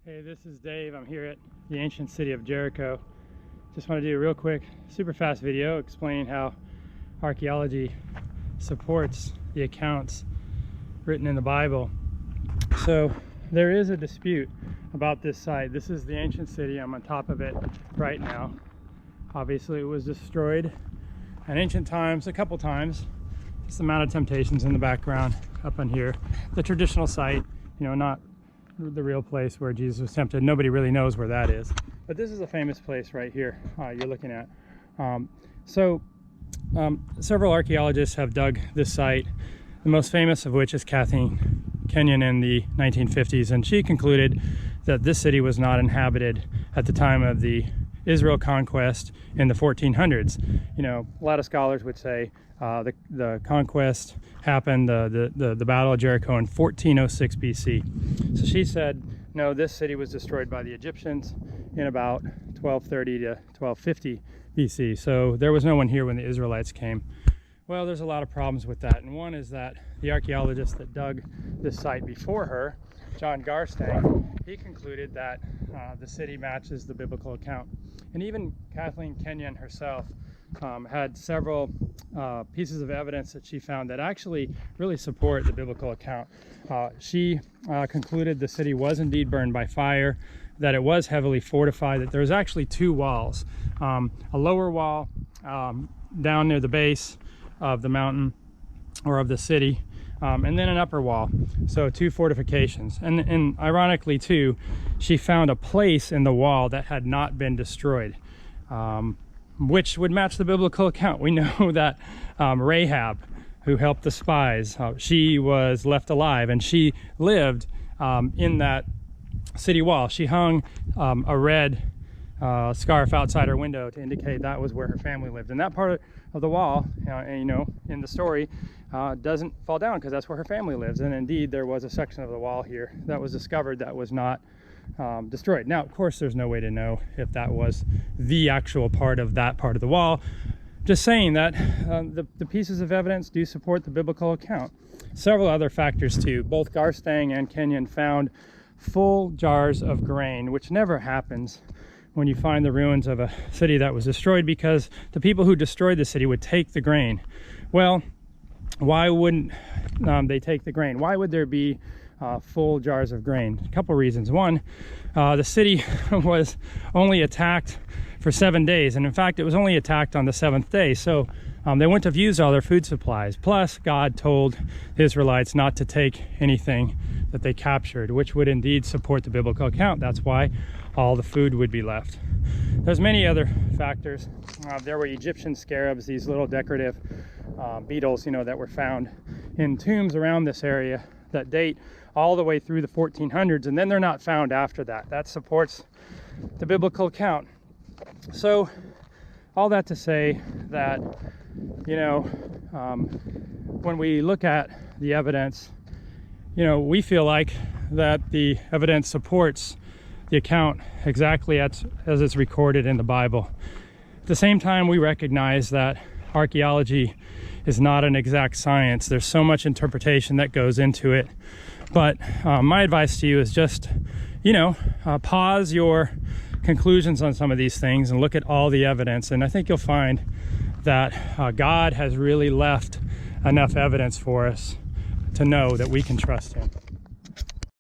Hey, this is Dave. I'm here at the ancient city of Jericho. Just want to do a real quick, super fast video explaining how archaeology supports the accounts written in the Bible. So there is a dispute about this site. This is the ancient city. I'm on top of it right now. Obviously it was destroyed in ancient times, a couple times. Just the Mount of Temptations in the background up on here. The traditional site, you know, not the real place where Jesus was tempted. Nobody really knows where that is, but this is a famous place right here you're looking at. Several archaeologists have dug this site, the most famous of which is Kathleen Kenyon in the 1950s, and she concluded that this city was not inhabited at the time of the Israel conquest in the 1400s. You know, a lot of scholars would say the conquest happened, the Battle of Jericho, in 1406 BC. So she said, no, this city was destroyed by the Egyptians in about 1230 to 1250 BC. So there was no one here when the Israelites came. Well, there's a lot of problems with that. And one is that the archaeologist that dug this site before her, John Garstang, he concluded that the city matches the biblical account. And even Kathleen Kenyon herself had several pieces of evidence that she found that actually really support the biblical account. She concluded the city was indeed burned by fire, that it was heavily fortified, that there was actually two walls, a lower wall down near the base of the mountain or of the city, and then an upper wall, so two fortifications. And ironically too, she found a place in the wall that had not been destroyed, which would match the biblical account. We know that Rahab, who helped the spies, she was left alive, and she lived in that city wall. She hung a red scarf outside her window to indicate that was where her family lived. And that part of the wall, you know, in the story, doesn't fall down because that's where her family lives. And indeed, there was a section of the wall here that was discovered that was not destroyed. Now, of course, there's no way to know if that was the actual part of that part of the wall. Just saying that the pieces of evidence do support the biblical account. Several other factors too. Both Garstang and Kenyon found full jars of grain, which never happens when you find the ruins of a city that was destroyed, because the people who destroyed the city would take the grain. Well, why wouldn't they take the grain? Why would there be full jars of grain? A couple reasons. One, the city was only attacked for 7 days, and in fact it was only attacked on the 7th day, so they wouldn't have used all their food supplies. Plus, God told the Israelites not to take anything that they captured, which would indeed support the biblical account. That's why all the food would be left. There's many other factors. There were Egyptian scarabs, these little decorative beetles, you know, that were found in tombs around this area that date all the way through the 1400s, and then they're not found after that. That supports the biblical account. So all that to say that, you know, when we look at the evidence, you know, we feel like that the evidence supports the account exactly as it's recorded in the Bible. At the same time, we recognize that archaeology is not an exact science. There's so much interpretation that goes into it. But my advice to you is just, you know, pause your conclusions on some of these things and look at all the evidence. And I think you'll find that God has really left enough evidence for us to know that we can trust him.